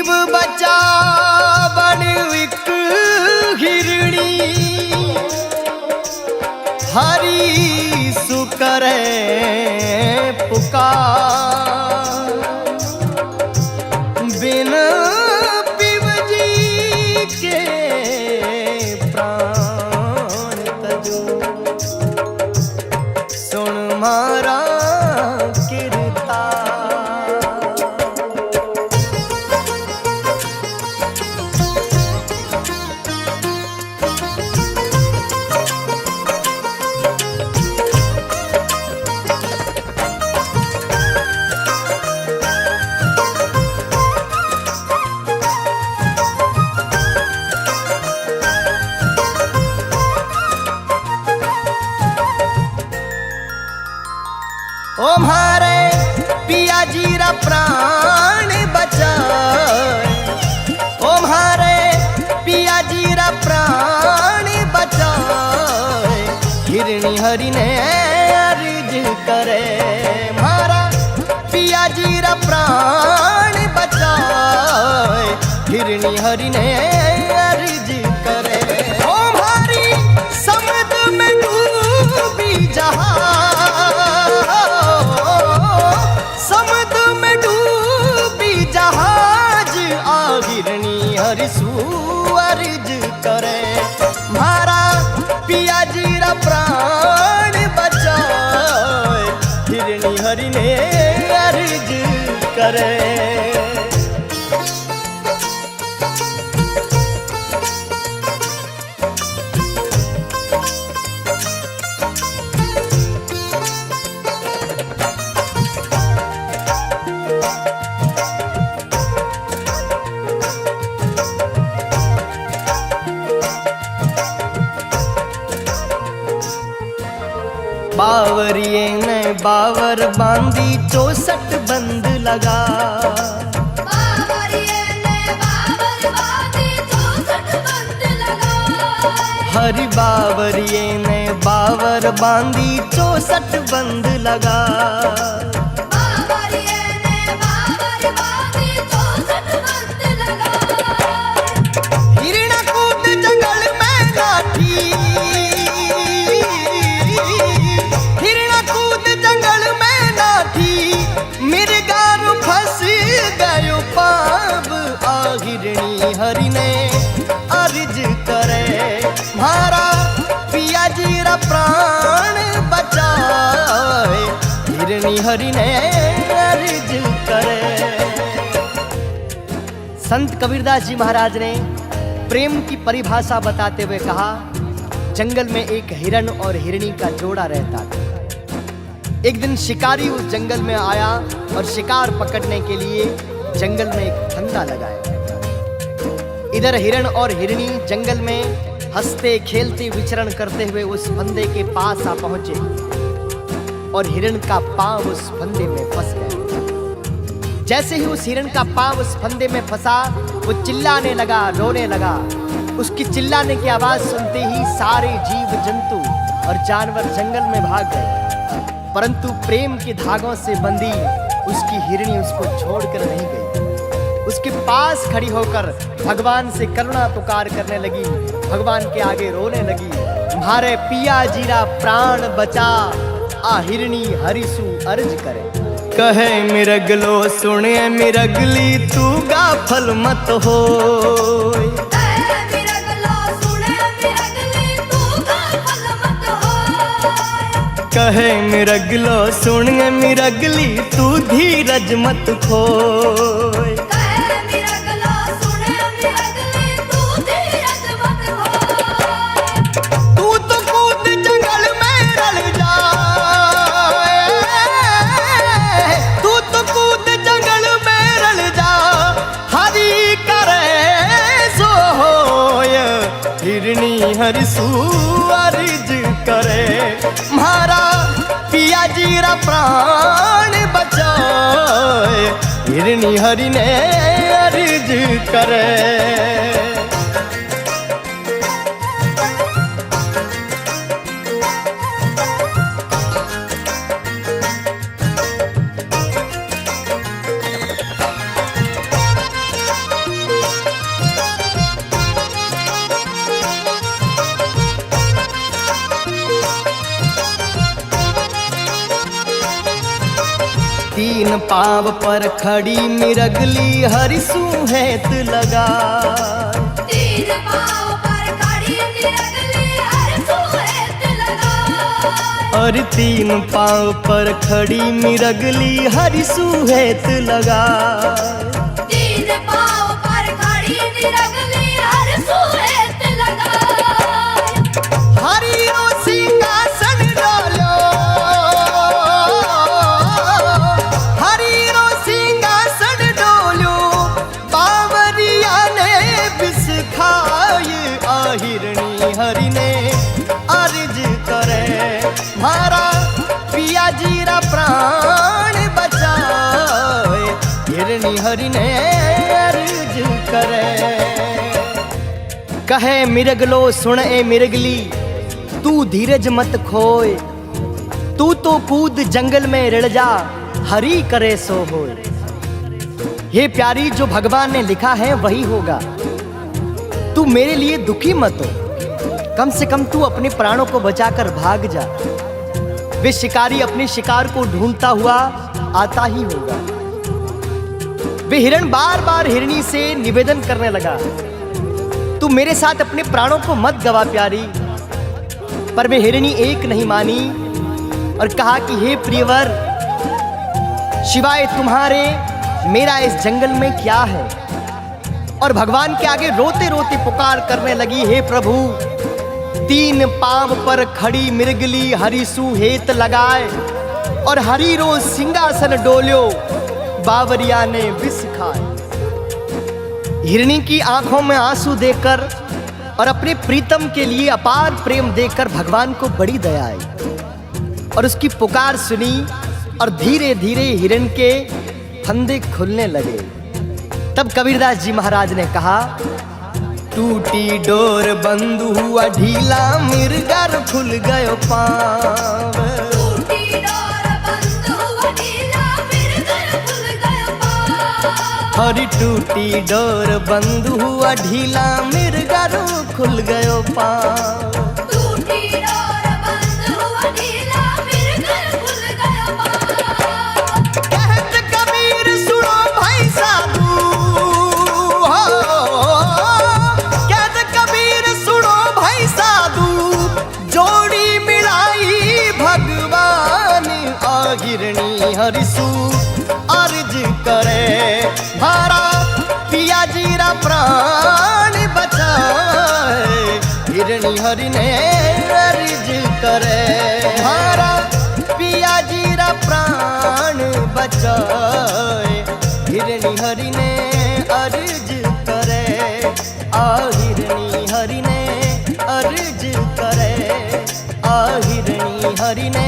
जीव बचा बड़ विक हिरणी हरि सुकरे पुकार बिन पिब जी के प्राण तजो सुन मारा कीर्ता। ओ म्हारे पिया जीरा प्राण बचाए, ओ म्हारे पिया जीरा प्राण बचाए हिरणी हरि ने अर्ज करे म्हारा पिया जीरा प्राण बचाए हिरणी हरि ने अर्ज करे। ओ म्हारी समुद्र में डूबी जहाज हिरणी हरि सुअर्ज करे म्हारा पिया जीरा प्राण बचाए हिरणी हरि ने अर्ज करे। बावरिए ने बावर बांधी 64 बंद लगा, बावरिए ने बावर बांधी 64 बंद लगा। हरि बावरिए ने बावर बांधी 64 बंद लगा, बावरिए ने बावर बांधी 64 बंद लगा। हिरण कूद जंगल में नाठी जंगल में नाठी मिर्गारू फंस गयो पाप आ हिरणी हरि ने अर्ज करे म्हारा पिया जीरा प्राण बचाए हिरणी हरि ने अर्ज करे। संत कबीरदास जी महाराज ने प्रेम की परिभाषा बताते हुए कहा, जंगल में एक हिरण और हिरणी का जोड़ा रहता था। एक दिन शिकारी उस जंगल में आया और शिकार पकड़ने के लिए जंगल में एक फंदा लगाया। इधर हिरण और हिरणी जंगल में हंसते खेलते विचरण करते हुए उस फंदे के पास आ पहुंचे और हिरण का पांव उस फंदे में फंस गया। जैसे ही उस हिरण का पांव उस फंदे में फंसा वो चिल्लाने लगा, रोने लगा। उसकी चिल्लाने की आवाज सुनते ही सारे जीव जंतु और जानवर जंगल में भाग गए, परंतु प्रेम के धागों से बंधी उसकी हिरणी उसको छोड़कर नहीं गई। उसके पास खड़ी होकर भगवान से करुणा पुकार करने लगी, भगवान के आगे रोने लगी, म्हारे पिया जीरा प्राण बचा आ हिरणी हरिसु अर्ज करे। कहे मिरगलो सुने मिरगली तू गाफल मत हो, कहे मिरगलो सुन मिरगली तू धीरज मत खोए, कहे मिरगलो सुन मिरगली तू धीरज मत खोए। तू तो कूद जंगल में रल जाए, तू तो कूद जंगल में रल जा हरि करे सो होय हिरणी हरिसु अर्ज करे म्हारा पिया जीरा प्राण बचाए हिरणी हरि ने अर्ज करे। तीन पाँव पर खड़ी मिरगली हरि सुहेत लगा। तीन पाँव पर खड़ी निरगली हर सुहेत लगा। और तीन पाँव पर खड़ी मिरगली हरि सुहेत लगा। तीन पाँव पर खड़ी निरगली हर सुहेत लगा। हरि रो सिंहासन डोलो, हरि रो सिंहासन डोलो, बावरिया ने बिस खाए। आहिरणी हरि ने अर्ज करे, मारा पिया जीरा प्राण बचाए। हिरणी हरि ने अर्ज करे, कहे मिरगलो सुन ए मिरगली, तू धीरज मत खोए। तू तो कूद जंगल में रिड़ जा, हरि करे सो होए। हे प्यारी, जो भगवान ने लिखा है वही होगा। तू मेरे लिए दुखी मत हो, कम से कम तू अपने प्राणों को बचाकर भाग जा। वे शिकारी अपने शिकार को ढूंढता हुआ आता ही होगा। वे हिरण बार बार हिरणी से निवेदन करने लगा, तू मेरे साथ अपने प्राणों को मत गवा प्यारी। पर वे हिरणी एक नहीं मानी और कहा कि हे प्रियवर, शिवाय तुम्हारे मेरा इस जंगल में क्या है। और भगवान के आगे रोते रोते पुकार करने लगी, हे प्रभु, तीन पांव पर खड़ी मिरगली हरि सुहेत लगाए। और हरि रो सिंहासन डोल्यो, बावरिया ने विष खाए। हिरणी की आंखों में आंसू देखकर और अपने प्रीतम के लिए अपार प्रेम देखकर भगवान को बड़ी दया आई और उसकी पुकार सुनी। और धीरे धीरे हिरण के फंदे खुलने लगे। तब कबीरदास जी महाराज ने कहा, टूटी डोर बंद हुआ ढीला, मिर्गर खुल गयो पाँव। टूटी डोर बंद हुआ ढीला, मिर्गर खुल गयो पाँव। हरी टूटी डोर बंद हुआ ढीला, मिर्गर खुल गयो पाँव। टूटी डोर बंद हुआ ढीला, मिर्गर खुल गयो पाँव। कहत कबीर सुनो भाई साधु, कहत कबीर सुनो भाई साधु, जोड़ी मिलाई भगवान। आहिरणी हरिसु अर्ज करे, मारा पिया जीरा प्राण बचाए। हिरणी हरि ने अर्ज करे, मारा पिया जीरा प्राण बचाए। हिरणी हरि ने अर्ज करे, आहिरणी हरि ने अर्ज करे, आहिरणी हरि ने